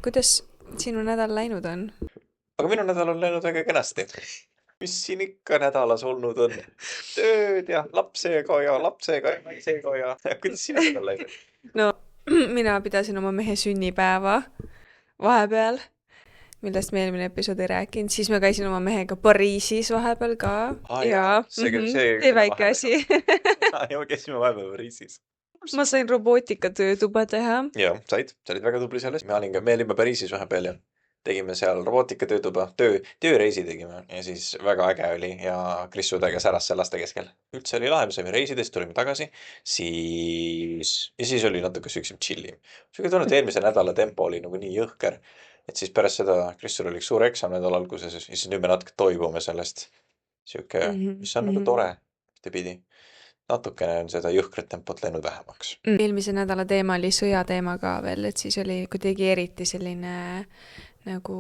kuidas sinu nädal läinud on? Aga minu nädal on läinud väga kenasti. Mis siin ikka nädalas olnud on? Tööd ja lapsega ja naisega ja kuidas sinu nädal läinud? No, mina pidasin oma mehe sünnipäeva vahepeal, millest me eelmine episood ei rääkinud, siis ma käisin oma mehega Pariisis vahepeal ka Jaa, ja see see väike vahepeal. asi. Ja me käisime vahepeal Pariisis. Ma sain robootikatöötuba teha. Jah, sa olid väga tubli selles. Me olime Pariisis vahepeal ja tegime seal robootikatöötuba, tööreisi tegime ja siis väga äge oli ja Krissu täiega säras seal laste keskel. Üldse oli lahe, me saime reisidest, tulime tagasi, siis oli natuke siuksem chillim. Siuke tunne, et eelmise nädala tempo oli nagu nii jõhker, et siis pärast seda Krissul oli üks suur eksam nädala alguses ja siis nüüd me natuke toibume sellest. Siuke, mis on nagu tore, ühtepidi. Natukene on seda jõhkrat tempot läinud vähemaks. Eelmise nädala teema oli sõjateema ka veel, et siis oli kuidagi eriti selline nagu,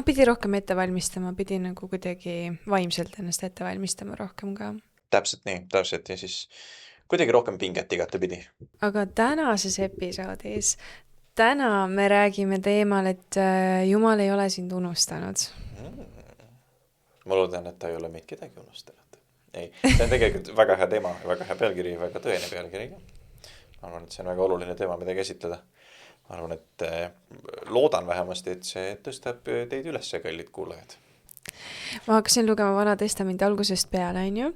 pidi rohkem ette valmistama, pidi nagu kuidagi vaimselt ennast ette valmistama rohkem ka. Täpselt nii, täpselt ja siis kuidagi rohkem pinget igatepidi. Aga tänases episoodis, täna me räägime teemal, et Jumal ei ole sind unustanud. Ma loodan, et ta ei ole meid kedagi unustanud. Ei, see on tegelikult väga hea teema, väga hea pealkiri, väga tõene pealkiri. Ma arvan, et see on väga oluline teema, mida käsitleda. Ma arvan, et loodan vähemasti, et see tõstab teid üles, kallid kuulajad. Ma hakkasin lugema Vana Testamendi algusest peale, on ju,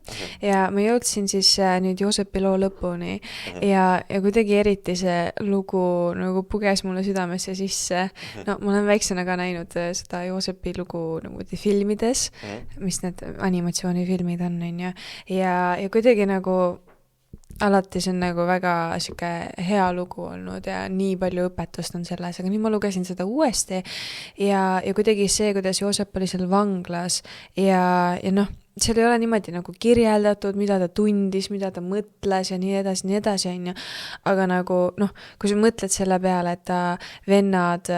ja ma jõudsin siis nüüd Joosepi loo lõpuni ja kuidagi eriti see lugu nagu puges mulle südamesse sisse. No ma olen väiksena ka näinud seda Joosepi lugu nagu filmides, mis need animatsioonifilmid on ju, ja kuidagi nagu alati see on nagu väga siuke hea lugu olnud ja nii palju õpetust on selles, aga nüüd ma lugesin seda uuesti ja kuidagi see, kuidas Joosep oli seal vanglas ja seal ei ole niimoodi nagu kirjeldatud, mida ta tundis, mida ta mõtles ja nii edasi, on ju. Aga nagu, kui sa mõtled selle peale, et ta vennad,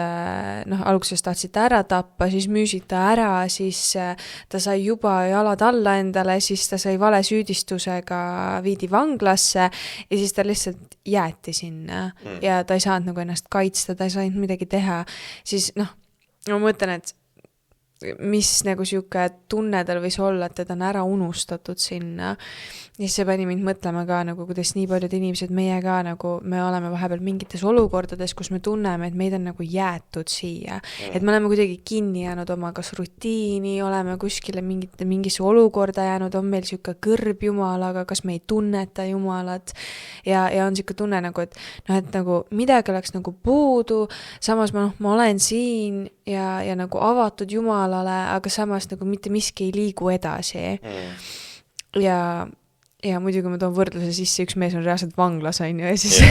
alguses tahtsid ta ära tappa, siis müüsid ta ära, siis ta sai juba jalad alla endale, siis ta sai vale süüdistusega, viidi vanglasse ja siis ta lihtsalt jäeti sinna ja ta ei saanud nagu ennast kaitsta, ta ei saanud midagi teha. Siis ma mõtlen, et mis nagu siuke tunne tal võis olla, et teda on ära unustatud sinna. Ja see pani mind mõtlema ka nagu, kuidas nii paljud inimesed, meie ka nagu, me oleme vahepeal mingites olukordades, kus me tunneme, et meid on nagu jäetud siia. Et me oleme kuidagi kinni jäänud oma kas rutiini, oleme kuskile mingisse olukorda jäänud, on meil siuke kõrb Jumalaga, kas me ei tunneta Jumalat ja on siuke tunne nagu, et et nagu midagi oleks nagu puudu, samas ma olen siin ja nagu avatud Jumalale, aga samas nagu mitte miski ei liigu edasi. Ja muidugi ma toon võrdluse sisse, üks mees on reaalselt vanglas, on ju, ja siis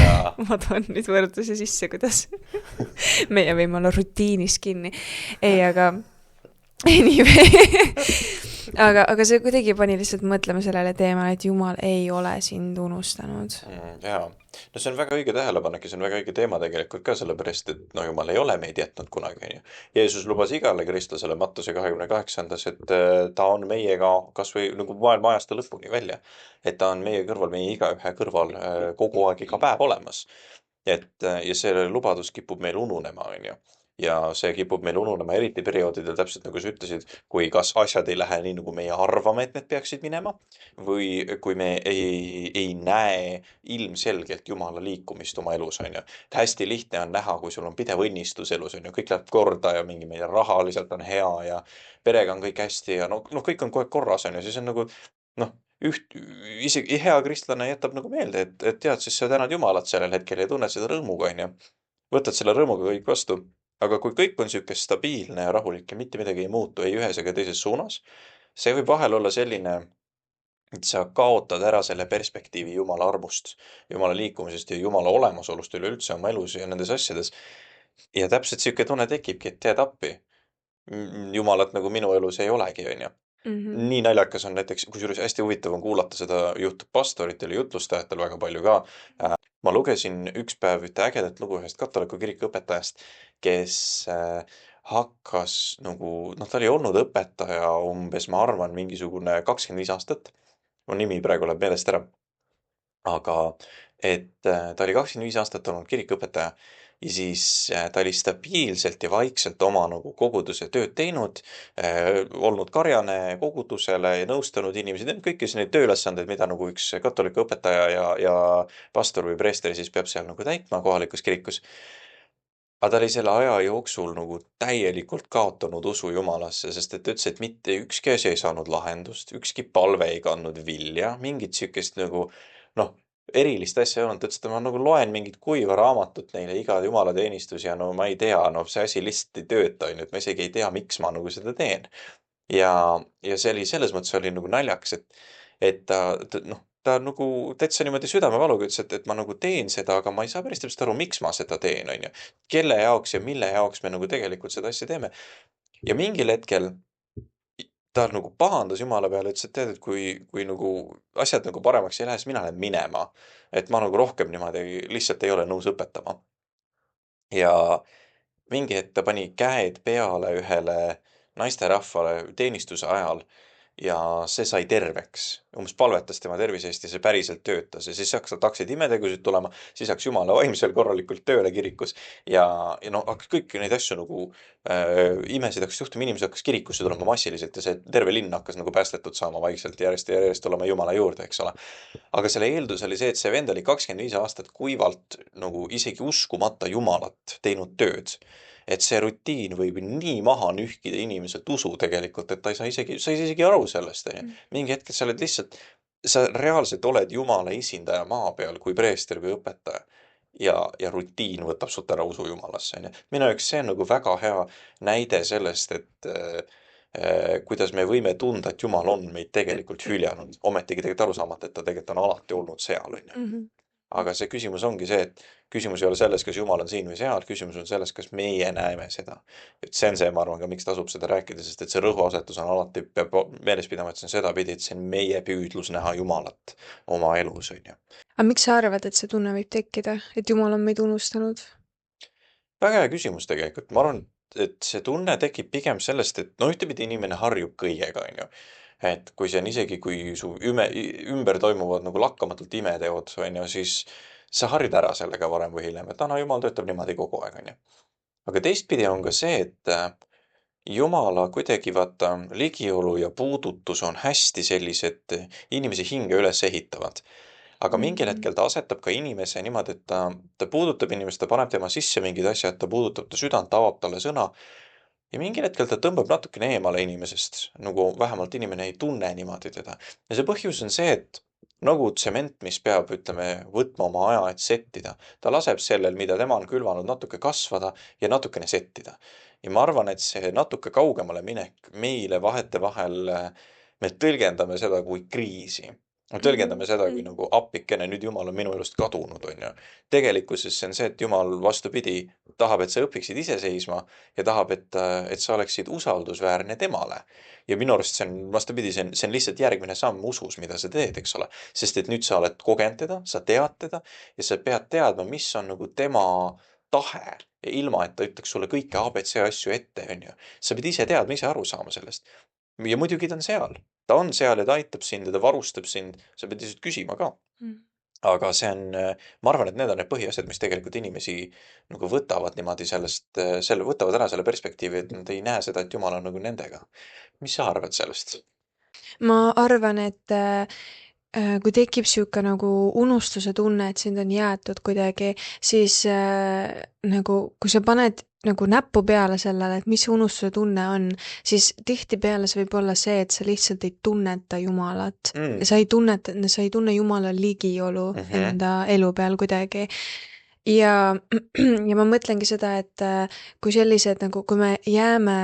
ma toon nüüd võrdluse sisse, kuidas meie võime olla rutiinis kinni. Ei, aga aga see kuidagi pani lihtsalt mõtlema sellele teemale, et Jumal ei ole sind unustanud. Jaa, no see on väga õige tähelepanek ja see on väga õige teema tegelikult ka sellepärast, et Jumal ei ole meid jätnud kunagi, on ju. Jeesus lubas igale kristlasele Mattuse 28. et ta on meiega kas või nagu maailma ajasta lõpuni välja. Et ta on meie kõrval, meie igaühe kõrval kogu aeg iga päev olemas. Ja see lubadus kipub meil ununema, on ju. Ja see kipub meil ununema eriti perioodidel, täpselt nagu sa ütlesid, kui kas asjad ei lähe nii, nagu meie arvame, et need peaksid minema, või kui me ei näe ilmselgelt Jumala liikumist oma elus, on ju. Hästi lihtne on näha, kui sul on pidev õnnistus elus, on ju, kõik läheb korda ja mingi meie rahaliselt on hea ja perega on kõik hästi ja kõik on kogu aeg korras, on ju, siis on nagu, isegi hea kristlane jätab nagu meelde, et tead, siis sa tänad Jumalat sellel hetkel ja tunned seda rõõmuga, on ju. Võtad selle rõõmuga kõik vastu. Aga kui kõik on siuke stabiilne ja rahulik ja mitte midagi ei muutu ei ühes ega teises suunas, see võib vahel olla selline, et sa kaotad ära selle perspektiivi Jumala armust, Jumala liikumisest ja Jumala olemasolust üleüldse oma elus ja nendes asjades. Ja täpselt siuke tunne tekibki, et tead appi. Jumalat nagu minu elus ei olegi, on ju. Nii naljakas on näiteks, kusjuures hästi huvitav on kuulata seda juhtub pastoritel ja jutlustajatel väga palju ka. Ma lugesin üks päev ühte ägedat lugu ühest katoliku kiriku õpetajast, kes hakkas nagu, ta oli olnud õpetaja umbes, ma arvan, mingisugune 25 aastat. Mu nimi praegu läheb meelest ära. Aga et ta oli 25 aastat olnud kirikuõpetaja ja siis ta oli stabiilselt ja vaikselt oma nagu koguduse tööd teinud, olnud karjane kogudusele ja nõustanud inimesi, teinud kõiki neid tööülesandeid, mida nagu üks katoliku õpetaja ja pastor või preester siis peab seal nagu täitma kohalikus kirikus. Aga ta oli selle aja jooksul nagu täielikult kaotanud usu Jumalasse, sest et ta ütles, et mitte ükski asi ei saanud lahendust, ükski palve ei kandnud vilja, mingit sihukest nagu noh, erilist asja ei olnud, ta ütles, et ma nagu loen mingit kuiva raamatut neile iga jumalateenistus ja no ma ei tea, no see asi lihtsalt ei tööta, onju, et ma isegi ei tea, miks ma nagu seda teen. Ja, ja see oli selles mõttes oli nagu naljakas, et ta nagu täitsa niimoodi südamevaluga ütles, et ma nagu teen seda, aga ma ei saa päris täpselt aru, miks ma seda teen, onju. Kelle jaoks ja mille jaoks me nagu tegelikult seda asja teeme. Ja mingil hetkel ta nagu pahandas Jumala peale, ütles, et tead, et kui nagu asjad nagu paremaks ei lähe, siis mina lähen minema. Et ma nagu rohkem niimoodi lihtsalt ei ole nõus õpetama. Ja mingi hetk ta pani käed peale ühele naisterahvale teenistuse ajal ja see sai terveks. Umbes palvetas tema tervise eest ja see päriselt töötas ja siis hakkasid imetegusid tulema, siis hakkas Jumala vaim seal korralikult tööle kirikus ja no hakkas kõiki neid asju nagu imesid hakkas juhtuma, inimesed hakkas kirikusse tulema massiliselt ja see terve linn hakkas nagu päästetud saama vaikselt järjest ja järjest tulema Jumala juurde, eks ole. Aga selle eeldus oli see, et see vend oli 25 aastat kuivalt nagu isegi uskumata Jumalat teinud tööd. Et see rutiin võib nii maha nühkida inimeselt usu tegelikult, et ta ei saa isegi aru sellest, onju. Mingi hetk, et sa oled lihtsalt, sa reaalselt oled Jumala esindaja maa peal kui preester või õpetaja. Ja rutiin võtab sult ära usu Jumalasse, onju. Minu jaoks see on nagu väga hea näide sellest, et kuidas me võime tunda, et Jumal on meid tegelikult hüljanud, ometigi tegelikult aru saamata, et ta tegelikult on alati olnud seal, onju. Aga see küsimus ongi see, et küsimus ei ole selles, kas Jumal on siin või seal, küsimus on selles, kas meie näeme seda. Et see on see, ma arvan ka, miks tasub seda rääkida, sest et see rõhuasetus on alati, peab meeles pidama, et see on sedapidi, et see on meie püüdlus näha Jumalat oma elus, onju. aga miks sa arvad, et see tunne võib tekkida, et Jumal on meid unustanud? Väga hea küsimus tegelikult, ma arvan, et see tunne tekib pigem sellest, et no ühtepidi inimene harjub kõigega, onju. Et kui see on isegi, kui su ümber toimuvad nagu lakkamatult imeteod, onju, siis sa harjud ära sellega varem või hiljem, et no Jumal töötab niimoodi kogu aeg, onju. Aga teistpidi on ka see, et Jumala kuidagi vaata ligiolu ja puudutus on hästi sellised inimese hinge üles ehitavad. Aga mingil hetkel ta asetab ka inimese niimoodi, et ta puudutab inimest, ta paneb tema sisse mingid asjad, ta puudutab ta südant, avab talle sõna. Ja mingil hetkel ta tõmbab natukene eemale inimesest, nagu vähemalt inimene ei tunne niimoodi teda. Ja see põhjus on see, et nagu tsement, mis peab, ütleme, võtma oma aja, et settida. Ta laseb sellel, mida tema on külvanud, natuke kasvada ja natukene settida. Ja ma arvan, et see natuke kaugemale minek meile vahetevahel, me tõlgendame seda kui kriisi. Me tõlgendame seda kui nagu appikene, nüüd Jumal on minu elust kadunud, onju. Tegelikkuses see on see, et Jumal vastupidi tahab, et sa õpiksid ise seisma ja tahab, et sa oleksid usaldusväärne temale. Ja minu arust see on vastupidi, see on lihtsalt järgmine samm usus, mida sa teed, eks ole. Sest et nüüd sa oled kogenud teda, sa tead teda ja sa pead teadma, mis on nagu tema tahe, ilma et ta ütleks sulle kõiki ABC asju ette, onju. Sa pead ise teadma, ise aru saama sellest. Ja muidugi ta on seal. Ta on seal ja ta aitab sind ja ta varustab sind. Sa pead lihtsalt küsima ka. Aga see on, ma arvan, et need on need põhiasjad, mis tegelikult inimesi nagu võtavad niimoodi võtavad ära selle perspektiivi, et nad ei näe seda, et Jumal on nagu nendega. Mis sa arvad sellest? Ma arvan, et kui tekib sihuke nagu unustuse tunne, et sind on jäetud kuidagi, siis nagu kui sa paned nagu näppu peale sellele, et mis see unustuse tunne on, siis tihtipeale see võib olla see, et sa lihtsalt ei tunneta Jumalat. Sa ei tunne Jumala ligiolu enda elu peal kuidagi. Ja ma mõtlengi seda, et kui sellised nagu, kui me jääme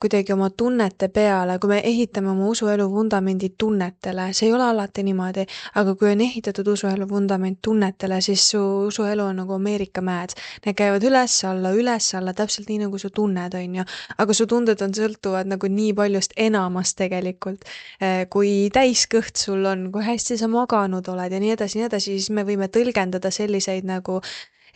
kuidagi oma tunnete peale, kui me ehitame oma usuelu vundamendi tunnetele, see ei ole alati niimoodi, aga kui on ehitatud usuelu vundament tunnetele, siis su usuelu on nagu Ameerika mäed. Need käivad üles-alla, täpselt nii nagu su tunned, onju. Aga su tunded on sõltuvad nagu nii paljust enamast tegelikult. Kui täiskõht sul on, kui hästi sa maganud oled ja nii edasi, siis me võime tõlgendada selliseid nagu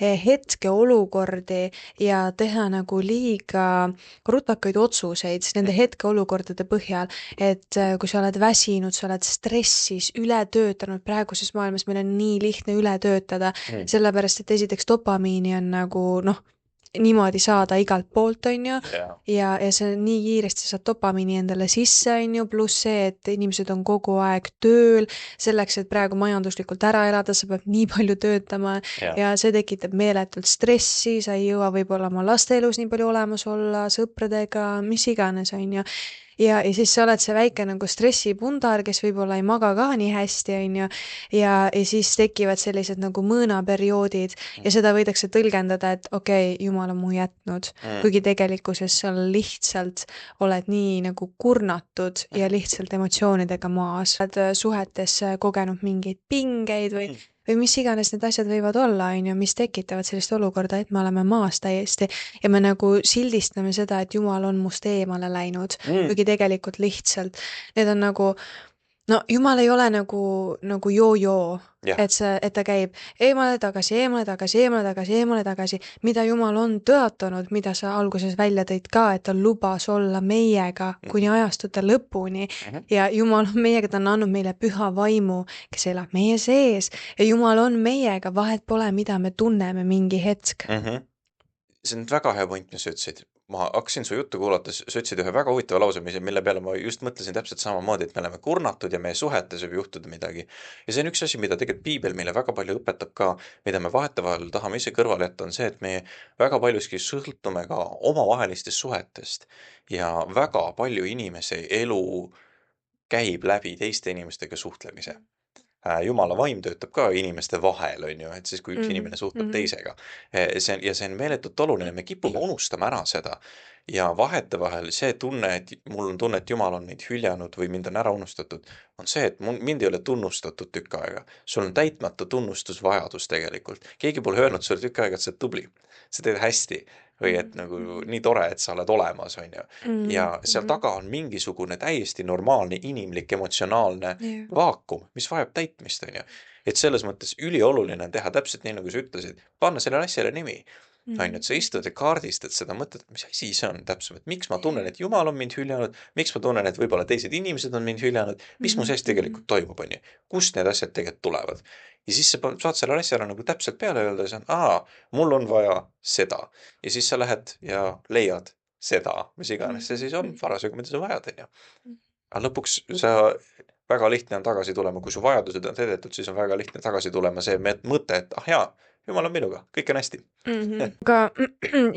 hetkeolukordi ja teha nagu liiga rutakaid otsuseid nende hetkeolukordade põhjal, et kui sa oled väsinud, sa oled stressis, ületöötanud, praeguses maailmas meil on nii lihtne üle töötada, sellepärast, et esiteks dopamiini on nagu niimoodi saada igalt poolt, on ju, ja see nii kiiresti saad dopamiini endale sisse, on ju, pluss see, et inimesed on kogu aeg tööl, selleks, et praegu majanduslikult ära elada, sa pead nii palju töötama ja see tekitab meeletult stressi, sa ei jõua võib-olla oma laste elus nii palju olemas olla, sõpradega, mis iganes, on ju. Ja siis sa oled see väike nagu stressipundar, kes võib-olla ei maga ka nii hästi, on ju, ja siis tekivad sellised nagu mõõnaperioodid ja seda võidakse tõlgendada, et okei, Jumal on mu jätnud, kuigi tegelikkuses sa lihtsalt oled nii nagu kurnatud ja lihtsalt emotsioonidega maas. Oled suhetes kogenud mingeid pingeid või mis iganes need asjad võivad olla, on ju, mis tekitavad sellist olukorda, et me oleme maas täiesti ja me nagu sildistame seda, et Jumal on must eemale läinud, kuigi tegelikult lihtsalt need on nagu, no Jumal ei ole nagu joo-joo, et ta käib eemale tagasi, eemale tagasi, eemale tagasi, eemale tagasi, mida Jumal on tõotanud, mida sa alguses välja tõid ka, et ta lubas olla meiega kuni ajastute lõpuni ja Jumal on meiega, ta on andnud meile püha vaimu, kes elab meie sees ja Jumal on meiega, vahet pole, mida me tunneme mingi hetk. See on väga hea point, mis sa ütlesid. Ma hakkasin su juttu kuulates, sa ütlesid ühe väga huvitava lause, mille peale ma just mõtlesin täpselt samamoodi, et me oleme kurnatud ja meie suhetes võib juhtuda midagi. Ja see on üks asi, mida tegelikult piibel meile väga palju õpetab ka, mida me vahetevahel tahame ise kõrvale jätta, on see, et me väga paljuski sõltume ka omavahelistest suhetest ja väga palju inimese elu käib läbi teiste inimestega suhtlemise. Jumala vaim töötab ka inimeste vahel, on ju, et siis kui üks inimene suhtleb teisega. Ja see on meeletult oluline, me kipume unustama ära seda ja vahetevahel see tunne, et mul on tunne, et Jumal on meid hüljanud või mind on ära unustatud, on see, et mind ei ole tunnustatud tükk aega. Sul on täitmata tunnustusvajadus tegelikult. Keegi pole öelnud sulle tükk aega, et sa oled tubli, sa teed hästi või et nagu nii tore, et sa oled olemas, on ju. Ja seal taga on mingisugune täiesti normaalne, inimlik, emotsionaalne vaakum, mis vajab täitmist, on ju. Et selles mõttes ülioluline on teha täpselt nii, nagu sa ütlesid, panna sellele asjale nimi. On ju, et sa istud ja kaardistad seda, mõtled, et mis asi see on täpselt, et miks ma tunnen, et Jumal on mind hüljanud, miks ma tunnen, et võib-olla teised inimesed on mind hüljanud, mis mu sees tegelikult toimub, on ju, kust need asjad tegelikult tulevad. Ja siis sa saad selle asjale nagu täpselt peale öelda ja see on, mul on vaja seda. Ja siis sa lähed ja leiad seda, mis iganes see siis on, parasjagu, mida sa vajad, on ju. Aga lõpuks väga lihtne on tagasi tulema, kui su vajadused on täidetud, siis on väga lihtne tagasi tulema see mõte, et jaa, Jumal on minuga, kõik on hästi. Aga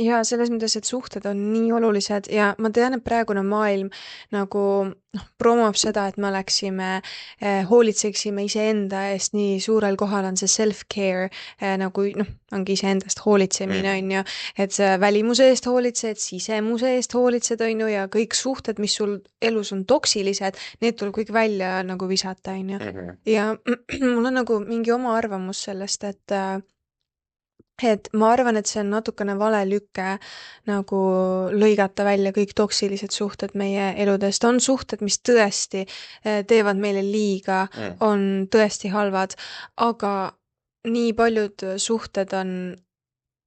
ja selles mõttes, et suhted on nii olulised ja ma tean, et praegune maailm nagu promob seda, et me oleksime, hoolitseksime iseenda eest, nii suurel kohal on see self-care, nagu ongi iseendast hoolitsemine, on ju, et välimuse eest hoolitsed, sisemuse eest hoolitsed, on ju, ja kõik suhted, mis sul elus on toksilised, need tuleb kõik välja nagu visata, on ju. Ja mul on nagu mingi oma arvamus sellest, et ma arvan, et see on natukene vale lüke nagu lõigata välja kõik toksilised suhted meie eludest. On suhted, mis tõesti teevad meile liiga, on tõesti halvad, aga nii paljud suhted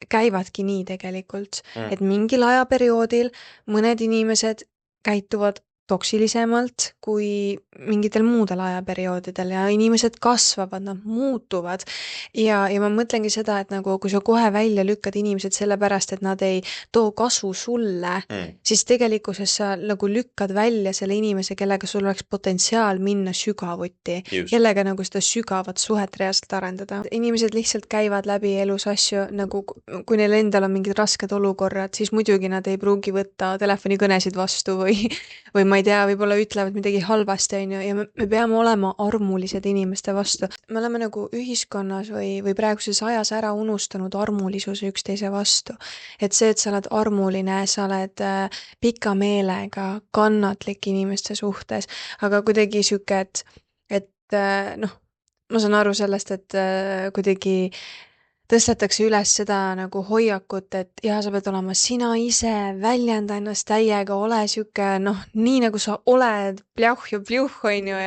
käivadki nii tegelikult, et mingil ajaperioodil mõned inimesed käituvad toksilisemalt kui mingitel muudel ajaperioodidel ja inimesed kasvavad, nad muutuvad ja ma mõtlengi seda, et nagu kui sa kohe välja lükkad inimesed sellepärast, et nad ei too kasu sulle, siis tegelikkuses sa nagu lükkad välja selle inimese, kellega sul oleks potentsiaal minna sügavuti, kellega nagu seda sügavat suhet reaalselt arendada. Inimesed lihtsalt käivad läbi elus asju, nagu kui neil endal on mingid rasked olukorrad, siis muidugi nad ei pruugi võtta telefonikõnesid vastu või ma ei tea, võib-olla ütlevad midagi halvasti, on ju, ja me peame olema armulised inimeste vastu. Me oleme nagu ühiskonnas või praeguses ajas ära unustanud armulisuse üksteise vastu. Et see, et sa oled armuline, sa oled pika meelega, kannatlik inimeste suhtes, aga kuidagi siuke, et ma saan aru sellest, et kuidagi tõstetakse üles seda nagu hoiakut, et sa pead olema sina ise, väljenda ennast täiega, ole siuke, nii nagu sa oled, pljauh ja pljuh, on ju,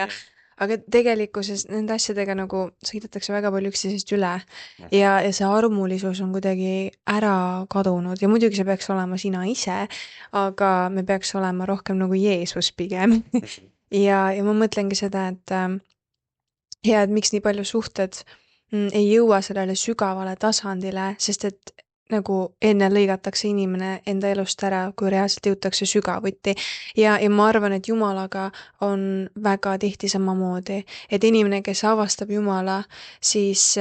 aga tegelikkuses nende asjadega nagu sõidetakse väga palju üksteisest üle Mhm. ja see armulisus on kuidagi ära kadunud ja muidugi see peaks olema sina ise, aga me peaks olema rohkem nagu Jeesus pigem. Mhm. ja ma mõtlengi seda, et miks nii palju suhted ei jõua sellele sügavale tasandile, sest et nagu enne lõigatakse inimene enda elust ära, kui reaalselt jõutakse sügavuti. ja ma arvan, et Jumalaga on väga tihti samamoodi, et inimene, kes avastab Jumala, siis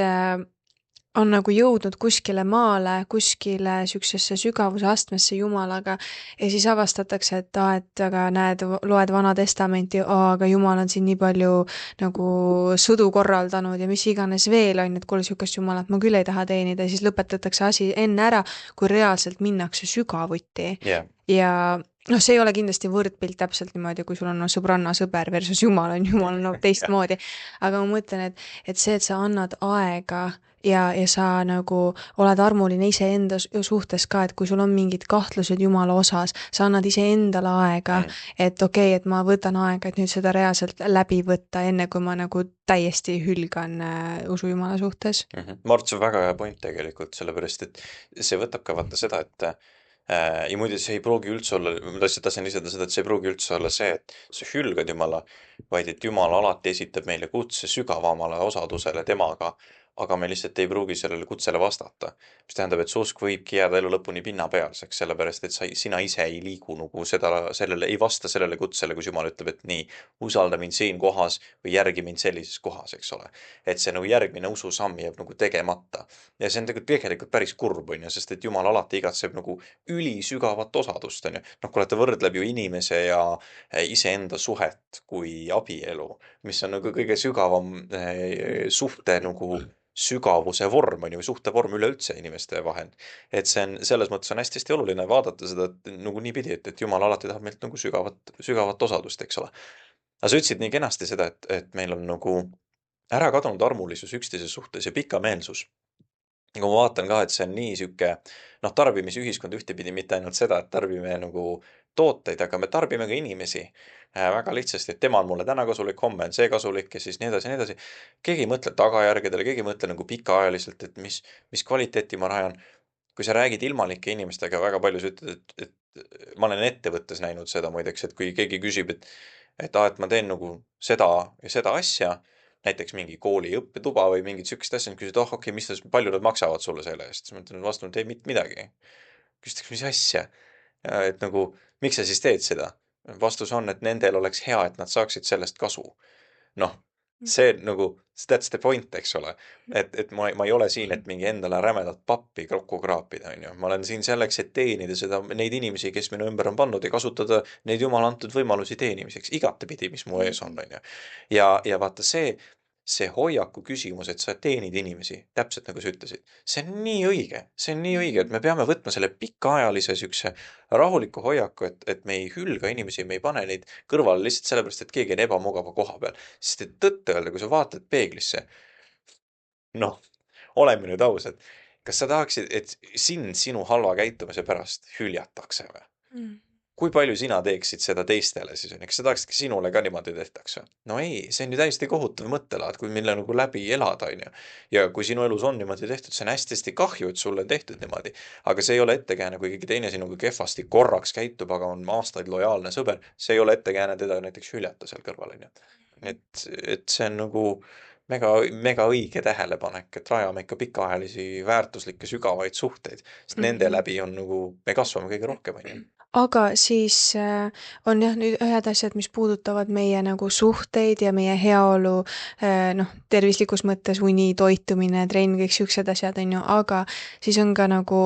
on nagu jõudnud kuskile maale, kuskile siuksesse sügavuse astmesse Jumalaga ja siis avastatakse, et aga näed, loed Vana Testamenti, aga Jumal on siin nii palju nagu sõdu korraldanud ja mis iganes veel on, et kuule, siukest Jumalat ma küll ei taha teenida ja siis lõpetatakse asi enne ära, kui reaalselt minnakse sügavuti. Yeah. Ja noh, see ei ole kindlasti võrdpilt täpselt niimoodi, kui sul on sõbranna sõber versus Jumal on no, teistmoodi. Aga ma mõtlen, et see, et sa annad aega ja sa nagu oled armuline iseenda suhtes ka, et kui sul on mingid kahtlused Jumala osas, sa annad iseendale aega, et okei, et ma võtan aega, et nüüd seda reaalselt läbi võtta, enne kui ma nagu täiesti hülgan usu Jumala suhtes. Mart, see on väga hea point tegelikult, sellepärast et see võtab ka vaata seda, et ja muide, see ei pruugi üldse olla, ma tahtsin lisada seda, et see ei pruugi üldse olla see, et sa hülgad Jumala, vaid et Jumal alati esitab meile kutse sügavamale osadusele temaga, aga me lihtsalt ei pruugi sellele kutsele vastata. Mis tähendab, et su usk võibki jääda elu lõpuni pinnapealseks, sellepärast et sina ise ei liigu nagu ei vasta sellele kutsele, kus Jumal ütleb, et nii, usalda mind siin kohas või järgi mind sellises kohas, eks ole. Et see nagu järgmine ususamm jääb nagu tegemata. Ja see on tegelikult päris kurb, on ju, sest et Jumal alati igatseb nagu ülisügavat osadust, on ju. Noh, kui olete võrdleb ju inimese ja iseenda suhet kui abielu, mis on nagu kõige sügavam suhte nagu sügavuse vorm, on ju, või suhtevorm üleüldse inimeste vahel. Et see on, selles mõttes on hästi-hästi oluline vaadata seda nagu niipidi, et Jumal alati tahab meilt nagu sügavat osadust, eks ole. aga sa ütlesid nii kenasti seda, et meil on nagu ära kadunud armulisus üksteise suhtes ja pikameelsus. Kui ma vaatan ka, et see on nii sihuke, noh, tarbimisühiskond ühtepidi mitte ainult seda, et tarbime nagu tooteid, aga me tarbime ka inimesi väga lihtsasti, et tema on mulle täna kasulik, homme on see kasulik ja siis nii edasi ja nii edasi. Keegi ei mõtle tagajärgedele, keegi ei mõtle nagu pikaajaliselt, et mis kvaliteeti ma rajan. Kui sa räägid ilmalike inimestega, väga palju sa ütled, et ma olen ettevõttes näinud seda muideks, et kui keegi küsib, et ma teen nagu seda ja seda asja, näiteks mingi kooli õppetuba või mingit sihukest asja, küsid, okei, palju nad maksavad sulle selle eest, siis ma ütlen vastu, et ei mitte midagi. Küsitakse, mis asja? Et nagu, miks sa siis teed seda? Vastus on, et nendel oleks hea, et nad saaksid sellest kasu. Noh, see nagu, that's the point, eks ole. Et ma ei ole siin, et mingi endale rämedat pappi kokku kraapida, on ju. Ma olen siin selleks, et teenida neid inimesi, kes minu ümber on pannud ja kasutada neid Jumala antud võimalusi teenimiseks, igatepidi, mis mu ees on, on ju. Ja vaata see hoiaku küsimus, et sa teenid inimesi, täpselt nagu sa ütlesid, see on nii õige, et me peame võtma selle pikaajalise siukse rahuliku hoiaku, et me ei hülga inimesi, me ei pane neid kõrvale lihtsalt sellepärast, et keegi on ebamugava koha peal. Sest et tõtt öelda, kui sa vaatad peeglisse, noh, oleme nüüd ausad, kas sa tahaksid, et sinu halva käitumise pärast hüljatakse või? Kui palju sina teeksid seda teistele siis, on ju, kas sa tahaksid, sinule ka niimoodi tehtaks või? No ei, see on ju täiesti kohutav mõttelaad, kui mille nagu läbi elada, on ju. Ja kui sinu elus on niimoodi tehtud, see on hästi-hästi kahju, et sulle on tehtud niimoodi. Aga see ei ole ettekääne, kui keegi teine sinuga kehvasti korraks käitub, aga on aastaid lojaalne sõber, see ei ole ettekääne teda näiteks hyljata seal kõrval, on ju. Et see on nagu mega õige tähelepanek, et rajame ikka pikaajalisi väärtuslikke sügavaid suhteid, sest nende läbi on nagu, me kasvame kõige rohkem, on ju. Aga siis on jah nüüd ühed asjad, mis puudutavad meie nagu suhteid ja meie heaolu, noh, tervislikus mõttes uni, toitumine, trenn, kõik siuksed asjad, on ju, aga siis on ka nagu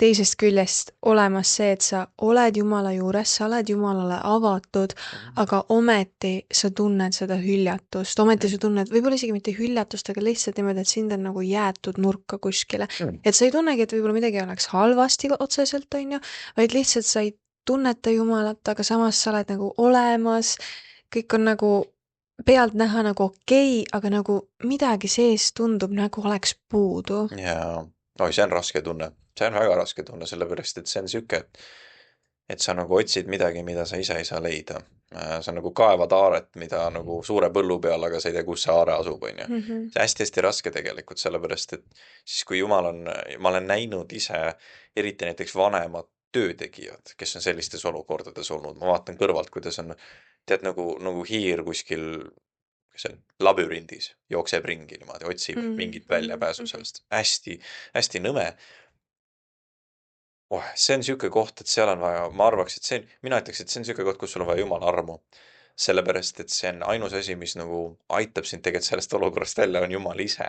teisest küljest olemas see, et sa oled Jumala juures, sa oled Jumalale avatud, aga ometi sa tunned seda hüljatust, ometi sa tunned võib-olla isegi mitte hüljatust, aga lihtsalt niimoodi, et sind on nagu jäetud nurka kuskile. Et sa ei tunnegi, et võib-olla midagi oleks halvasti otseselt, on ju, vaid lihtsalt sa ei tunneta Jumalat, aga samas sa oled nagu olemas, kõik on nagu pealtnäha nagu okei, aga nagu midagi sees tundub nagu oleks puudu. Jaa, oi, see on raske tunne. See on väga raske tunne, sellepärast, et see on sihuke, et sa nagu otsid midagi, mida sa ise ei saa leida. see on nagu kaevad aaret, mida nagu suure põllu peal, aga sa ei tea, kus see aare asub, on ju. See on hästi-hästi raske tegelikult, sellepärast et siis, kui Jumal on, ma olen näinud ise, eriti näiteks vanemad töötegijad, kes on sellistes olukordades olnud, ma vaatan kõrvalt, kuidas on, tead, nagu hiir kuskil, kes on labürindis, jookseb ringi niimoodi, otsib mingit väljapääsu sellest. Hästi, hästi nõme. See on siuke koht, et seal on vaja, ma arvaks, et see on, mina ütleks, et see on siuke koht, kus sul on vaja Jumala armu. Sellepärast, et see on ainus asi, mis nagu aitab sind tegelikult sellest olukorrast välja, on Jumal ise.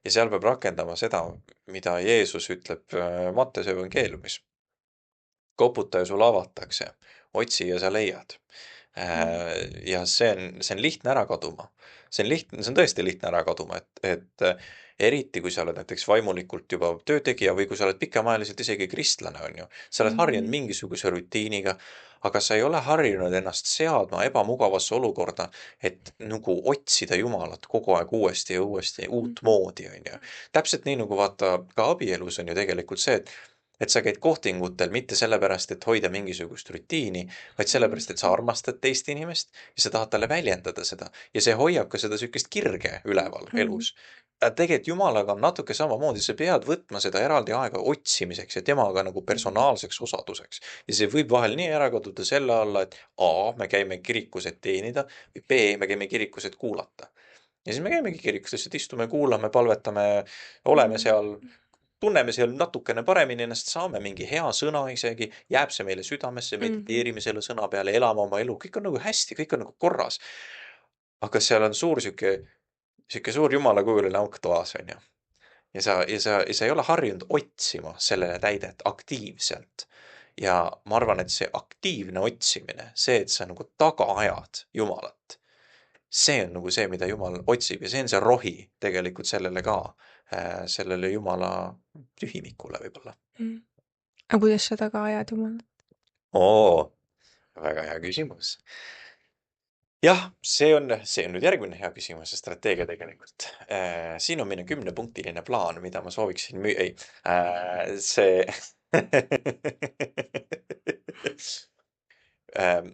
Ja seal peab rakendama seda, mida Jeesus ütleb Matteuse evangeeliumis. Koputa ja sul avatakse, otsi ja sa leiad. Ja see on lihtne ära kaduma. See on tõesti lihtne ära kaduma, et eriti kui sa oled näiteks vaimulikult juba töötegija või kui sa oled pikemaajaliselt isegi kristlane, on ju. Sa oled harjunud mingisuguse rutiiniga, aga sa ei ole harjunud ennast seadma ebamugavasse olukorda, et nagu otsida Jumalat kogu aeg uuesti ja uuesti uut moodi, on ju. Täpselt nii nagu vaata ka abielus on ju tegelikult see, et sa käid kohtingutel mitte sellepärast, et hoida mingisugust rutiini, vaid sellepärast, et sa armastad teist inimest ja sa tahad talle väljendada seda. Ja see hoiab ka seda sükest kirge üleval elus. Tegelikult Jumalaga on natuke samamoodi, sa pead võtma seda eraldi aega otsimiseks ja temaga nagu personaalseks osaduseks. Ja see võib vahel nii ära kaduda selle alla, et A, me käime kirikus, et teenida, või B, me käime kirikus, et kuulata. Ja siis me käimegi kirikus, lihtsalt istume, kuulame, palvetame, oleme seal, tunneme seal natukene paremini ennast, saame mingi hea sõna isegi, jääb see meile südamesse, mediteerime selle sõna peale, elame oma elu, kõik on nagu hästi, kõik on nagu korras. Aga seal on suur siuke suur jumalakujuline auk toas, on ju. Ja sa ei ole harjunud otsima sellele täidet aktiivselt. Ja ma arvan, et see aktiivne otsimine, see, et sa nagu taga ajad Jumalat, see on nagu see, mida Jumal otsib ja see on see rohi tegelikult sellele Jumala tühimikule võib-olla. Aga kuidas sa taga ajad Jumalat? Väga hea küsimus. Jah, see on nüüd järgmine hea küsimus ja strateegia tegelikult. Siin on minu 10-punktiline plaan, mida ma sooviksin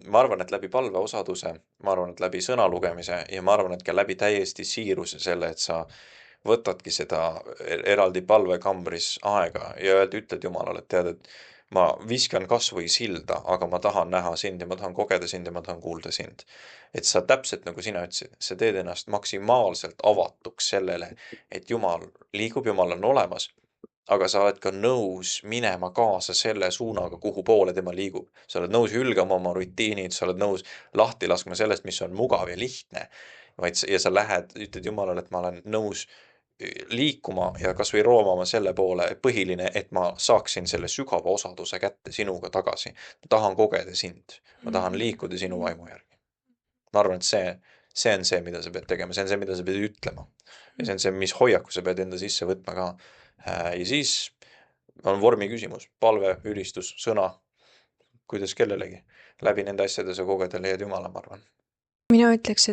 ma arvan, et läbi palveosaduse, ma arvan, et läbi sõna lugemise ja ma arvan, et ka läbi täiesti siiruse selle, et sa võtadki seda eraldi palvekambris aega ja ütled Jumalale, et tead, et ma viskan kas või silda, aga ma tahan näha sind ja ma tahan kogeda sind ja ma tahan kuulda sind. Et sa täpselt nagu sina ütlesid, sa teed ennast maksimaalselt avatuks sellele, et Jumal liigub, Jumal on olemas, aga sa oled ka nõus minema kaasa selle suunaga, kuhu poole tema liigub. Sa oled nõus hülgama oma rutiinid, sa oled nõus lahti laskma sellest, mis on mugav ja lihtne. Ja sa lähed, ütled Jumalale, et ma olen nõus liikuma ja kas või roomama selle poole põhiline, et ma saaksin selle sügava osaduse kätte sinuga tagasi. Ma tahan kogeda sind. Ma tahan liikuda sinu vaimu järgi. Ma arvan, et see on see, mida sa pead tegema. See on see, mida sa pead ütlema. Ja see on see, mis hoiaku sa pead enda sisse võtma ka. Ja siis on vormi küsimus. Palve, ülistus, sõna. Kuidas kellelegi. Läbi nende asjade sa kogeda leiad Jumala, ma arvan. Mina ütleks,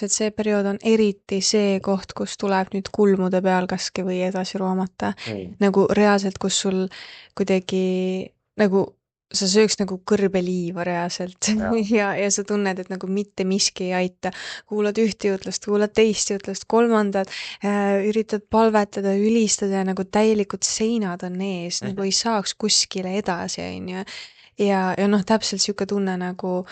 et see periood on eriti see koht, kus tuleb nüüd kulmude peal kaske või edasi roomata. Nagu reaalselt, kus sul kuidagi nagu sa sööks nagu kõrbeliiva reaalselt ja sa tunned, et nagu mitte miski ei aita. Kuulad ühte jutlust, kuulad teist jutlust, kolmandat, üritad palvetada, ülistada ja nagu täielikud seinad on ees, nagu ei saaks kuskile edasi, on ju. Ja noh, täpselt siuke tunne nagu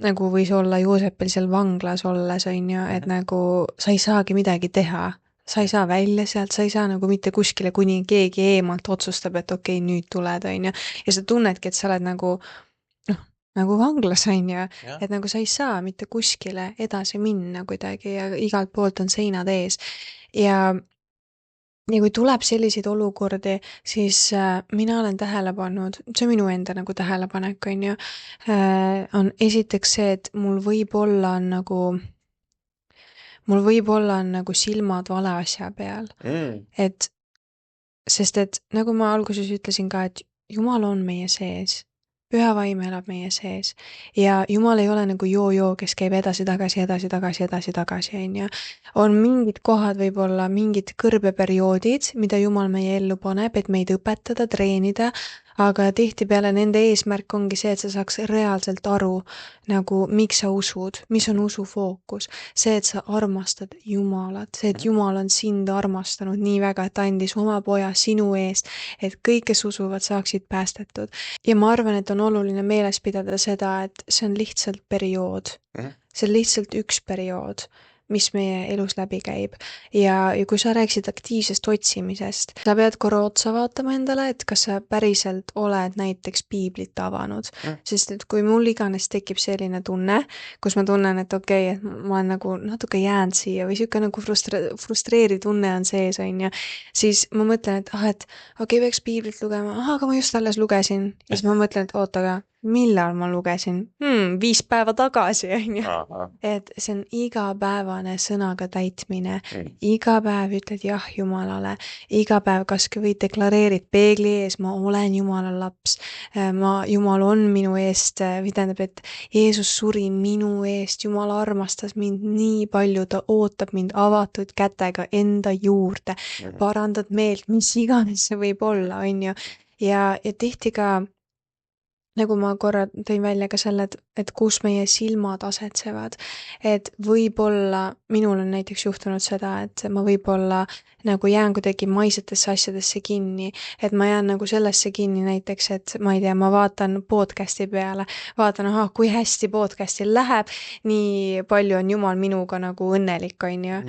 võis olla Joosepil seal vanglas olles, on ju, et nagu sa ei saagi midagi teha. Sa ei saa välja sealt, sa ei saa nagu mitte kuskile, kuni keegi eemalt otsustab, et okei, nüüd tuled, on ju. Ja sa tunnedki, et sa oled nagu vanglas, on ju. Et nagu sa ei saa mitte kuskile edasi minna kuidagi ja igalt poolt on seinad ees. Ja kui tuleb selliseid olukordi, siis mina olen tähele pannud, see on minu enda nagu tähelepanek, on ju, on esiteks see, et mul võib olla nagu silmad vale asja peal. Sest et nagu ma alguses ütlesin ka, et Jumal on meie sees. Püha vaim elab meie sees. Ja Jumal ei ole nagu joo, kes käib edasi-tagasi, on ju. On mingid kohad, võib-olla mingid kõrbeperioodid, mida Jumal meie ellu paneb, et meid õpetada, treenida, aga tihtipeale nende eesmärk ongi see, et sa saaks reaalselt aru nagu miks sa usud, mis on usu fookus. See, et sa armastad Jumalat, see, et Jumal on sind armastanud nii väga, et ta andis oma poja sinu eest, et kõik, kes usuvad, saaksid päästetud. Ja ma arvan, et on oluline meeles pidada seda, et see on lihtsalt periood. See on lihtsalt üks periood, mis meie elus läbi käib. Ja kui sa rääkisid aktiivsest otsimisest, sa pead korra otsa vaatama endale, et kas sa päriselt oled näiteks piiblit avanud. Sest et kui mul iganes tekib selline tunne, kus ma tunnen, et okei, et ma olen nagu natuke jäänud siia või siuke nagu frustreeriv tunne on sees, on ju, siis ma mõtlen, et et okei, peaks piiblit lugema, aga ma just alles lugesin. Ja siis ma mõtlen, et oota, aga millal ma lugesin? 5 päeva tagasi, on ju. Et see on igapäevane sõnaga täitmine. Iga päev ütled jah Jumalale. Iga päev kas või deklareerid peegli ees, ma olen Jumala laps. Jumal on minu eest, või tähendab, et Jeesus suri minu eest. Jumal armastas mind nii palju, ta ootab mind avatud kätega enda juurde. Parandad meelt, mis iganes see võib olla, on ju. Ja tihti ka nagu ma korra tõin välja ka selle, et kus meie silmad asetsevad, et võib-olla minul on näiteks juhtunud seda, et ma võib-olla nagu jään kuidagi maisetesse asjadesse kinni, et ma jään nagu sellesse kinni näiteks, et ma ei tea, ma vaatan podcasti peale, vaatan, kui hästi podcastil läheb, nii palju on Jumal minuga nagu õnnelik, on ju.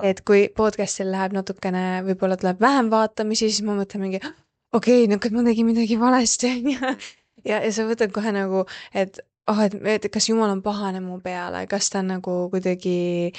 Et kui podcastil läheb natukene, võib-olla tuleb vähem vaatamisi, siis ma mõtlen mingi, okei, ma tegin midagi valesti, on ju. Ja sa võtad kohe nagu, et kas Jumal on pahane mu peale, kas ta on nagu kuidagi,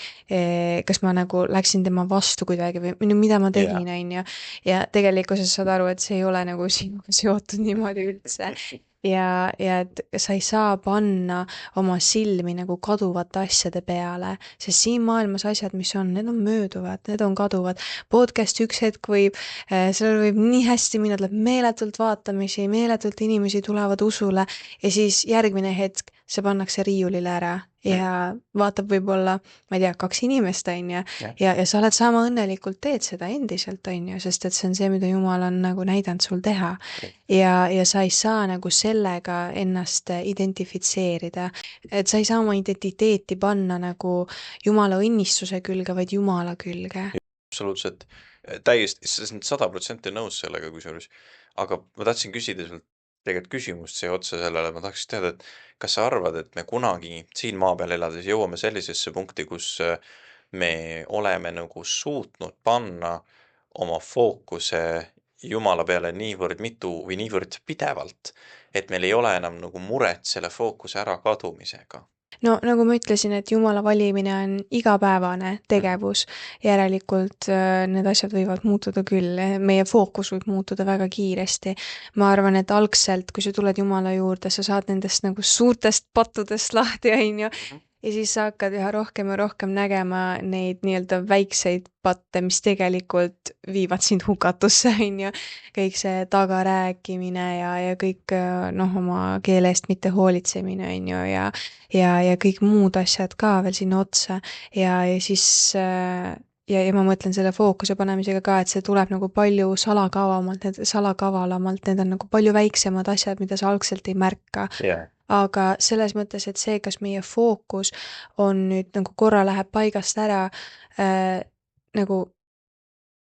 kas ma nagu läksin tema vastu kuidagi või mida ma tegin, on ju. Ja tegelikkuses saad aru, et see ei ole nagu sinuga seotud niimoodi üldse. Ja et sa ei saa panna oma silmi nagu kaduvate asjade peale, sest siin maailmas asjad, mis on, need on mööduvad, need on kaduvad. Podcast üks hetk sellel võib nii hästi minna, tuleb meeletult vaatamisi, meeletult inimesi tulevad usule ja siis järgmine hetk see pannakse riiulile ära ja vaatab võib-olla, ma ei tea, 2 inimest, on ju, ja sa oled sama õnnelikult teed seda endiselt, on ju, sest et see on see, mida Jumal on nagu näidanud sul teha. Ja sa ei saa nagu sellega ennast identifitseerida, et sa ei saa oma identiteeti panna nagu Jumala õnnistuse külge, vaid Jumala külge. Absoluutselt, täiesti 100% nõus sellega kusjuures, aga ma tahtsin küsida sult tegelikult küsimust siia otsa sellele, ma tahaks teada, et kas sa arvad, et me kunagi siin maa peal elades jõuame sellisesse punkti, kus me oleme nagu suutnud panna oma fookuse Jumala peale niivõrd mitu või niivõrd pidevalt, et meil ei ole enam nagu muret selle fookuse ära kadumisega? No nagu ma ütlesin, et Jumala valimine on igapäevane tegevus, järelikult need asjad võivad muutuda küll, meie fookus võib muutuda väga kiiresti. Ma arvan, et algselt, kui sa tuled Jumala juurde, sa saad nendest nagu suurtest pattudest lahti, on ju, ja siis sa hakkad üha rohkem ja rohkem nägema neid nii-öelda väikseid patte, mis tegelikult viivad sind hukatusse, on ju. Kõik see tagarääkimine ja kõik oma keele eest mitte hoolitsemine, on ju, ja kõik muud asjad ka veel sinna otsa ja siis ja ma mõtlen selle fookuse panemisega ka, et see tuleb nagu palju salakavalamalt, need on nagu palju väiksemad asjad, mida sa algselt ei märka. Aga selles mõttes, et see, kas meie fookus on nüüd nagu korra läheb paigast ära, nagu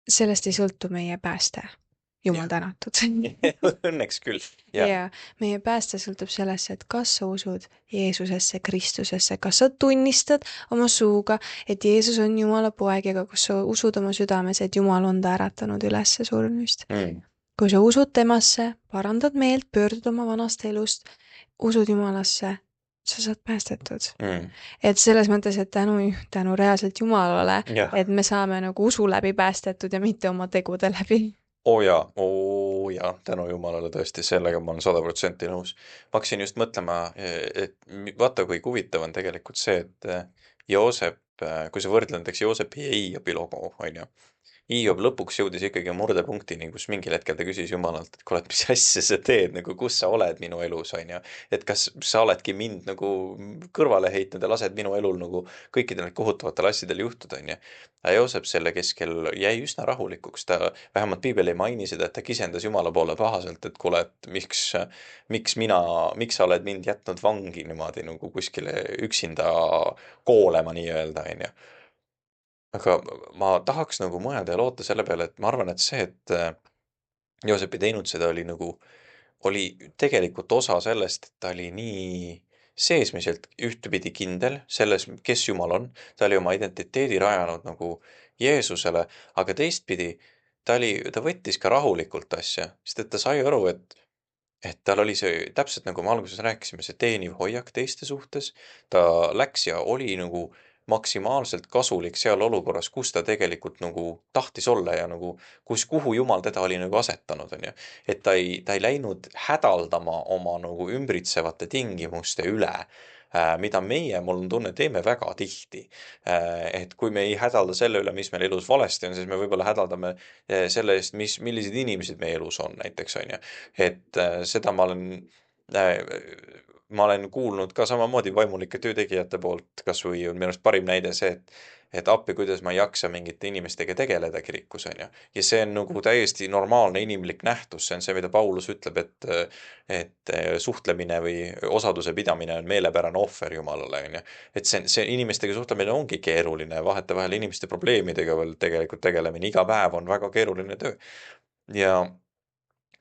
sellest ei sõltu meie pääste. Jumal tänatud. Õnneks küll. Ja meie pääste sõltub sellesse, et kas sa usud Jeesusesse, Kristusesse, kas sa tunnistad oma suuga, et Jeesus on Jumala poeg ja kas sa usud oma südames, et Jumal on ta äratanud ülesse surnust. Kui sa usud temasse, parandad meelt, pöördud oma vanast elust, usud Jumalasse, sa saad päästetud. Et selles mõttes, et tänu reaalselt Jumalale, et me saame nagu usu läbi päästetud ja mitte oma tegude läbi. Oo jaa, tänu Jumalale tõesti, sellega ma olen 100% nõus. Ma hakkasin just mõtlema, et vaata, kui huvitav on tegelikult see, et Joosep kui sa võrdled näiteks Joosepi ja Hiobi lugu, on ju. Hiob lõpuks jõudis ikkagi murdepunktini, kus mingil hetkel ta küsis Jumalalt, et kuule, et mis asja sa teed, nagu kus sa oled minu elus, on ju. Et kas sa oledki mind nagu kõrvale heitnud ja lased minu elul nagu kõikidel kohutavatel asjadel juhtuda, on ju. Aga Joosep selle keskel jäi üsna rahulikuks, ta vähemalt piibel ei maini seda, et ta kisendas Jumala poole pahaselt, et kuule, et miks sa oled mind jätnud vangi niimoodi nagu kuskile üksinda koolema nii-öelda, on ju. Aga ma tahaks nagu mõelda ja loota selle peale, et ma arvan, et see, et Joosep ei teinud seda, oli tegelikult osa sellest, et ta oli nii seesmiselt ühtepidi kindel selles, kes Jumal on. Ta oli oma identiteedi rajanud nagu Jeesusele, aga teistpidi ta võttis ka rahulikult asja, sest et ta sai aru, et tal oli see, täpselt nagu me alguses rääkisime, see teeniv hoiak teiste suhtes. Ta läks ja oli nagu maksimaalselt kasulik seal olukorras, kus ta tegelikult nagu tahtis olla ja nagu kuhu Jumal teda oli nagu asetanud, on ju. Et ta ei läinud hädaldama oma nagu ümbritsevate tingimuste üle, mida meie, mul on tunne, teeme väga tihti. Et kui me ei hädalda selle üle, mis meil elus valesti on, siis me võib-olla hädaldame selle eest, millised inimesed meie elus on näiteks, on ju. Et seda ma olen kuulnud ka samamoodi vaimulike töötegijate poolt, kas või on minu arust parim näide see, et appi, kuidas ma ei jaksa mingite inimestega tegeleda kirikus, on ju. Ja see on nagu täiesti normaalne inimlik nähtus, see on see, mida Paulus ütleb, et suhtlemine või osaduse pidamine on meelepärane ohver Jumalale, on ju. Et see inimestega suhtlemine ongi keeruline, vahetevahel inimeste probleemidega veel tegelikult tegelemine iga päev on väga keeruline töö.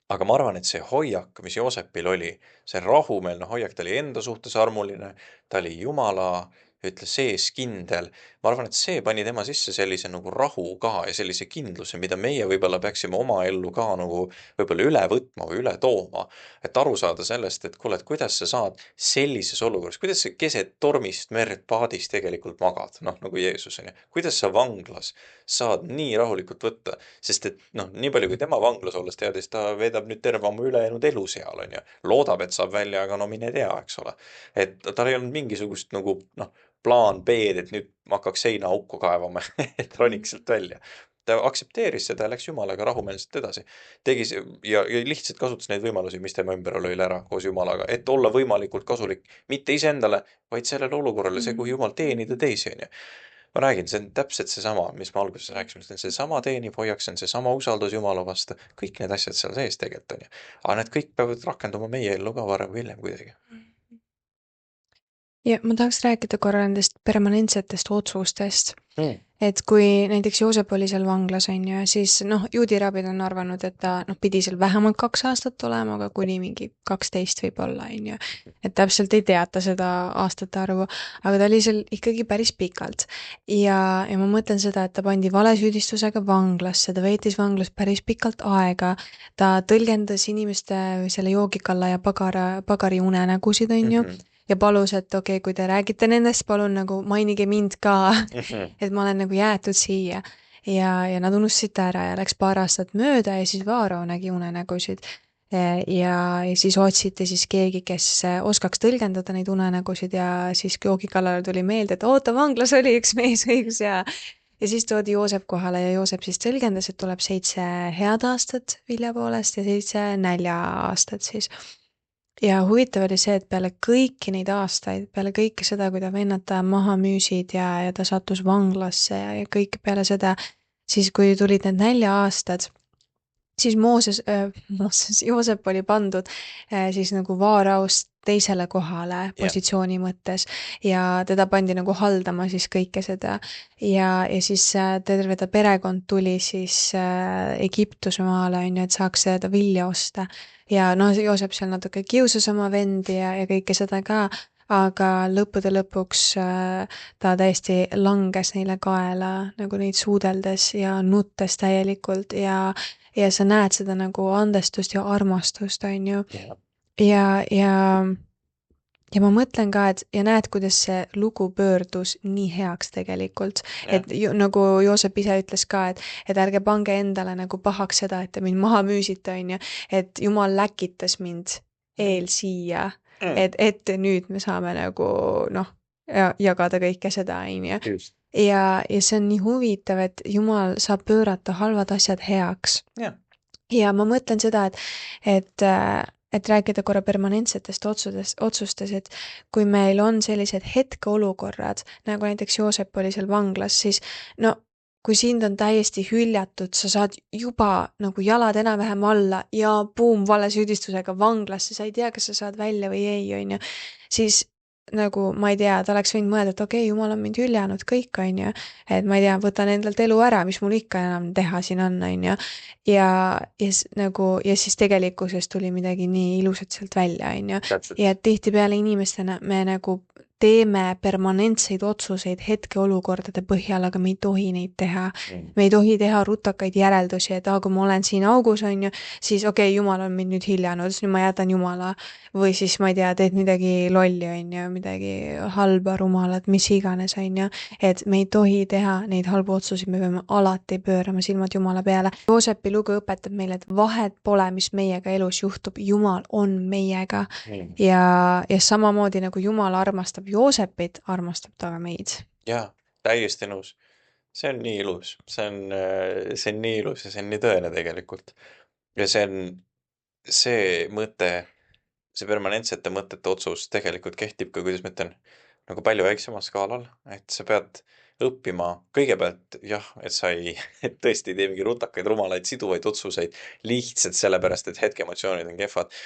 Aga ma arvan, et see hoiak, mis Joosepil oli, see rahumeelne hoiak, ta oli enda suhtes armuline, ta oli Jumala, sees kindel. Ma arvan, et see pani tema sisse sellise nagu rahu ka ja sellise kindluse, mida meie võib-olla peaksime oma ellu ka nagu võib-olla üle võtma või üle tooma. Et aru saada sellest, et kuule, et kuidas sa saad sellises olukorras, kuidas sa keset tormist merd paadis tegelikult magad, nagu Jeesus on ju. Kuidas sa vanglas saad nii rahulikult võtta, sest et nii palju kui tema vanglas olles teadis, ta veedab nüüd terve oma ülejäänud elu seal, on ju. Loodab, et saab välja, aga mine tea, eks ole. Et tal ei olnud mingisugust nagu, plaan B-d, et nüüd ma hakkaks seina auku kaevama, et roniks sealt välja. Ta aktsepteeris seda ja läks Jumalaga rahumeelselt edasi. Tegi ja lihtsalt kasutas neid võimalusi, mis tema ümber oli ära koos Jumalaga, et olla võimalikult kasulik mitte iseendale, vaid sellele olukorrale, see, kuhu Jumal teenida teisi, on ju. Ma räägin, see on täpselt seesama, mis ma alguses rääkisime, see on seesama teeniv hoiak, see on seesama usaldus Jumala vastu, kõik need asjad seal sees tegelikult on ju. Aga need kõik peavad rakenduma meie ellu ka varem või hiljem kuidagi. Ja ma tahaks rääkida korra nendest permanentsetest otsustest. Et kui näiteks Joosep oli seal vanglas, on ju, siis juudirabid on arvanud, et ta pidi seal vähemalt 2 aastat olema, aga kuni mingi 12 võib-olla, on ju. Et täpselt ei teata seda aastate arvu, aga ta oli seal ikkagi päris pikalt. Ja ma mõtlen seda, et ta pandi valesüüdistusega vanglasse, ta veetis vanglas päris pikalt aega, ta tõlgendas inimeste selle joogikalla ja pagari unenägusid, on ju. Ja palus, et okei, kui te räägite nendest, palun nagu mainige mind ka, et ma olen nagu jäetud siia. Ja nad unustasid ta ära ja läks paar aastat mööda ja siis Vaaro nägi unenägusid. Ja siis otsiti siis keegi, kes oskaks tõlgendada neid unenägusid ja siis joogikallale tuli meelde, et oota, vanglas oli üks mees õigus ja siis toodi Joosep kohale ja Joosep siis tõlgendas, et tuleb 7 head aastat vilja poolest ja 7 nälja aastat siis. Ja huvitav oli see, et peale kõiki neid aastaid, peale kõike seda, kui ta vennad ta maha müüsid ja ta sattus vanglasse ja kõik peale seda, siis kui tulid need nälja aastad, siis Joosep oli pandud siis nagu Vaaraust teisele kohale positsiooni mõttes ja teda pandi nagu haldama siis kõike seda ja siis terve ta perekond tuli siis Egiptuse maale, on ju, et saaks seda vilja osta. Ja Joosep seal natuke kiusas oma vendi ja kõike seda ka, aga lõppude lõpuks ta täiesti langes neile kaela nagu neid suudeldes ja nuttes täielikult ja sa näed seda nagu andestust ja armastust, on ju. Ja ma mõtlen ka, et ja näed, kuidas see lugu pöördus nii heaks tegelikult, et nagu Joosep ise ütles ka, et ärge pange endale nagu pahaks seda, et te mind maha müüsite, on ju, et Jumal läkitas mind siia, et nüüd me saame nagu jagada kõike seda, on ju. ja see on nii huvitav, et Jumal saab pöörata halvad asjad heaks. jah, Ja ma mõtlen seda, et rääkida korra permanentsetest otsustes, et kui meil on sellised hetkeolukorrad, nagu näiteks Joosep oli seal vanglas, siis no kui sind on täiesti hüljatud, sa saad juba nagu jalad enam-vähem alla ja buum, valesüüdistusega vanglasse, sa ei tea, kas sa saad välja või ei, on ju, siis nagu ma ei tea, ta oleks võinud mõelda, et okei, Jumal on mind hüljanud, kõik, on ju, et ma ei tea, võtan endalt elu ära, mis mul ikka enam teha siin on ju ja siis tegelikkuses tuli midagi nii ilusat sealt välja, on ju. täpselt. Ja et tihtipeale inimestena me nagu teeme permanentseid otsuseid hetkeolukordade põhjal, aga me ei tohi neid teha. Me ei tohi teha rutakaid järeldusi, et kui ma olen siin augus, on ju, siis okei, Jumal on mind nüüd hiljanud, siis nüüd ma jätan Jumala. Või siis ma ei tea, teed midagi lolli, on ju, midagi halba, rumalat, mis iganes, on ju. Et me ei tohi teha neid halbu otsuseid, me peame alati pöörama silmad Jumala peale. Joosepi lugu õpetab meile, et vahet pole, mis meiega elus juhtub, Jumal on meiega. Ja samamoodi nagu Jumal armastab Joosepit, armastab ta ka meid. Jaa, täiesti nõus. See on nii ilus, see on nii ilus ja see on nii tõene tegelikult. Ja see mõte, see permanentsete mõtete otsus tegelikult kehtib ka, kuidas ma ütlen, nagu palju väiksemal skaalal, et sa pead õppima kõigepealt jah, et sa ei, et tõesti ei tee mingi rutakaid, rumalaid, siduvaid otsuseid lihtsalt sellepärast, et hetkeemotsioonid on kehvad.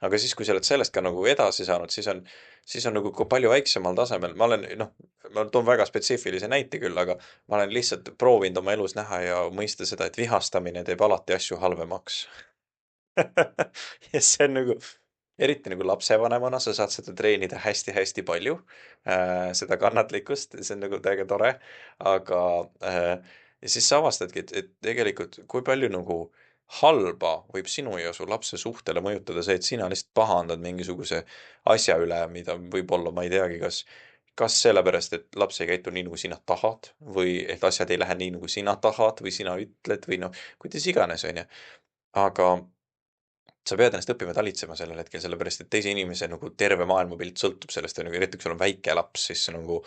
Aga siis, kui sa oled sellest ka nagu edasi saanud, siis on nagu ka palju väiksemal tasemel. Ma olen, noh, ma toon väga spetsiifilise näite küll, aga ma olen lihtsalt proovinud oma elus näha ja mõista seda, et vihastamine teeb alati asju halvemaks. Ja see on nagu, eriti nagu lapsevanemana, sa saad seda treenida hästi-hästi palju, seda kannatlikkust, see on nagu täiega tore, aga ja siis sa avastadki, et tegelikult kui palju nagu halba võib sinu ja su lapse suhtele mõjutada see, et sina lihtsalt pahandad mingisuguse asja üle, mida võib-olla ma ei teagi, kas sellepärast, et laps ei käitu nii, nagu sina tahad või et asjad ei lähe nii, nagu sina tahad või sina ütled või noh, kuidas iganes, on ju. Aga sa pead ennast õppima talitsema sellel hetkel, sellepärast et teise inimese nagu terve maailmapilt sõltub sellest, on ju, eriti kui sul on väike laps, siis nagu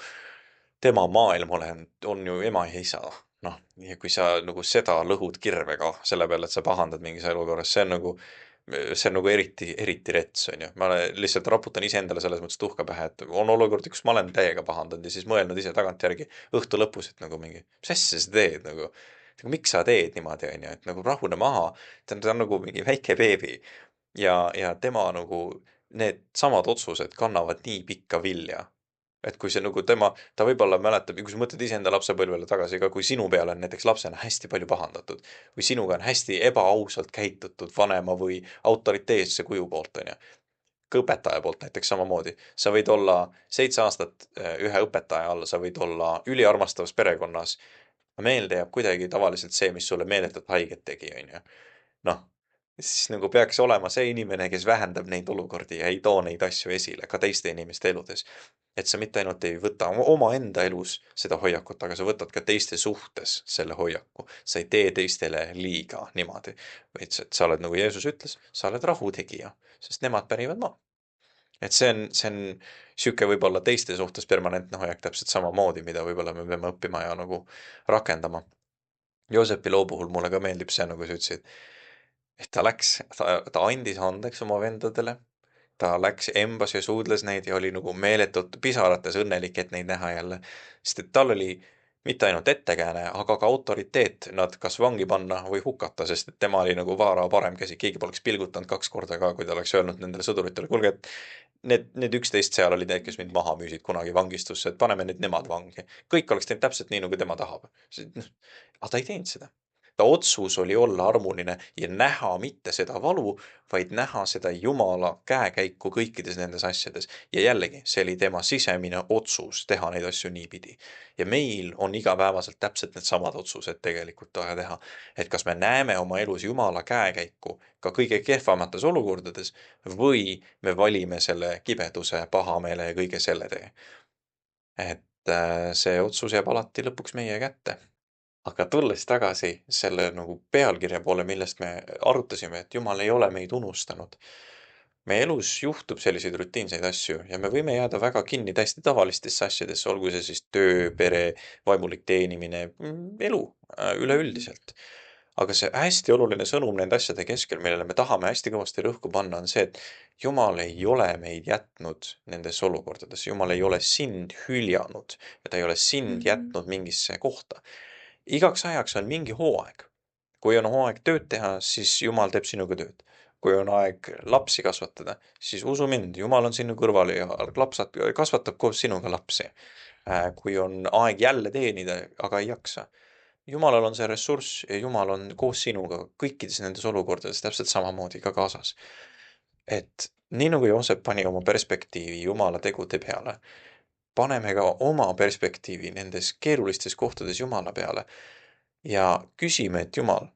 tema maailm on ju ema ja isa. Noh, ja kui sa nagu seda lõhud kirvega selle peale, et sa pahandad mingis elukorras, see on nagu eriti rets, on ju. Ma lihtsalt raputan iseendale selles mõttes tuhka pähe, et on olukordi, kus ma olen täiega pahandanud ja siis mõelnud ise tagantjärgi õhtu lõpus, et nagu mingi, mis asja sa teed nagu, miks sa teed niimoodi, on ju, et nagu rahune maha, ta on nagu mingi väike beebi ja tema nagu need samad otsused kannavad nii pikka vilja. Et kui see nagu ta võib-olla mäletab ja kui sa mõtled iseenda lapsepõlvele tagasi ka, kui sinu peale on näiteks lapsena hästi palju pahandatud või sinuga on hästi ebaausalt käitutud vanema või autoriteetse kuju poolt, on ju. Ka õpetaja poolt näiteks samamoodi. Sa võid olla 7 aastat ühe õpetaja all, sa võid olla üliarmastavas perekonnas. Meelde jääb kuidagi tavaliselt see, mis sulle meeletult haiget tegi, on ju. Noh, siis nagu peaks olema see inimene, kes vähendab neid olukordi ja ei too neid asju esile ka teiste inimeste eludes. Et sa mitte ainult ei võta omaenda elus seda hoiakut, aga sa võtad ka teiste suhtes selle hoiaku. Sa ei tee teistele liiga niimoodi, vaid sa oled, nagu Jeesus ütles, sa oled rahutegija, sest nemad pärivad maa. Et see on sihuke võib-olla teiste suhtes permanentne hoiak täpselt samamoodi, mida võib-olla me peame õppima ja nagu rakendama. Joosepi loo puhul mulle ka meeldib see, nagu sa ütlesid, et ta andis andeks oma vendadele, ta läks, embas ja suudles neid ja oli nagu meeletult pisarates õnnelik, et neid näha jälle. Sest et tal oli mitte ainult ettekääne, aga ka autoriteet nad kas vangi panna või hukata, sest et tema oli nagu Vaara parem käsi, keegi poleks pilgutanud 2 korda ka, kui ta oleks öelnud nendele sõduritele, kuulge, et need 11 seal olid need, kes mind maha müüsid kunagi vangistusse, et paneme nüüd nemad vangi. Kõik oleks teinud täpselt nii, nagu tema tahab. Aga ta ei teinud seda. Ta otsus oli olla armuline ja näha mitte seda valu, vaid näha seda Jumala käekäiku kõikides nendes asjades. Ja jällegi, see oli tema sisemine otsus teha neid asju niipidi. Ja meil on igapäevaselt täpselt needsamad otsused tegelikult vaja teha. Et kas me näeme oma elus Jumala käekäiku ka kõige kehvamates olukordades või me valime selle kibeduse, pahameele ja kõige selle tee. Et see otsus jääb alati lõpuks meie kätte. Aga tulles tagasi selle nagu pealkirja poole, millest me arutasime, et Jumal ei ole meid unustanud. meie elus juhtub selliseid rutiinseid asju ja me võime jääda väga kinni täiesti tavalistesse asjadesse, olgu see siis töö, pere, vaimulik teenimine, elu üleüldiselt. Aga see hästi oluline sõnum nende asjade keskel, millele me tahame hästi kõvasti rõhku panna, on see, et Jumal ei ole meid jätnud nendes olukordades. Jumal ei ole sind hüljanud ja ta ei ole sind jätnud mingisse kohta. Igaks ajaks on mingi hooaeg. Kui on hooaeg tööd teha, siis Jumal teeb sinuga tööd. Kui on aeg lapsi kasvatada, siis usu mind, Jumal on sinu kõrval ja kasvatab koos sinuga lapsi. Kui on aeg jälle teenida, aga ei jaksa. Jumalal on see ressurss ja Jumal on koos sinuga kõikides nendes olukordades täpselt samamoodi ka kaasas. Et nii nagu Joosep pani oma perspektiivi Jumala tegude peale, paneme ka oma perspektiivi nendes keerulistes kohtades Jumala peale ja küsime, et Jumal,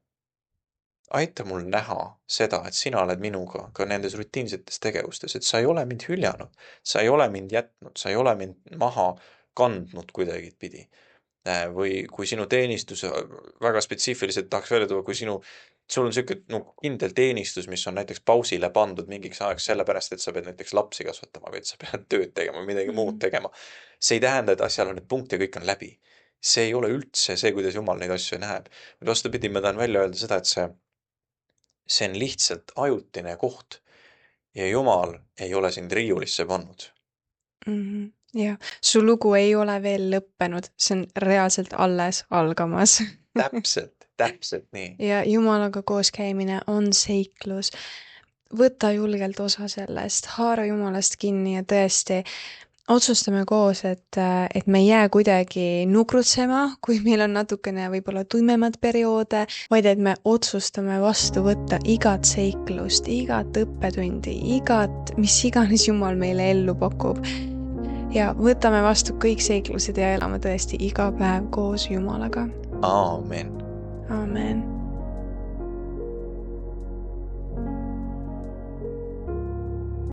aita mul näha seda, et sina oled minuga ka nendes rutiinsetes tegevustes, et sa ei ole mind hüljanud, sa ei ole mind jätnud, sa ei ole mind maha kandnud kuidagi pidi. Või kui sinu teenistus väga spetsiifiliselt tahaks välja tuua, kui sul on selline kindel teenistus, mis on näiteks pausile pandud mingiks ajaks sellepärast, et sa pead näiteks lapsi kasvatama või et sa pead tööd tegema või midagi muud tegema. See ei tähenda, et asjal on need punkt ja kõik on läbi. See ei ole üldse see, kuidas Jumal neid asju näeb. Vastupidi, ma tahan välja öelda seda, et see on lihtsalt ajutine koht ja Jumal ei ole sind riiulisse pannud. Ja, su lugu ei ole veel lõppenud, see on reaalselt alles algamas. Täpselt nii. Ja Jumalaga koos käimine on seiklus. Võta julgelt osa sellest, haara Jumalast kinni ja tõesti otsustame koos, et me ei jää kuidagi nukrutsema, kui meil on natukene võib-olla tuimemad perioode, vaid et me otsustame vastu võtta igat seiklust, igat õppetundi, mis iganes Jumal meile ellu pakub. Ja võtame vastu kõik seiklused ja elame tõesti iga päev koos Jumalaga. Aamen. Aamen.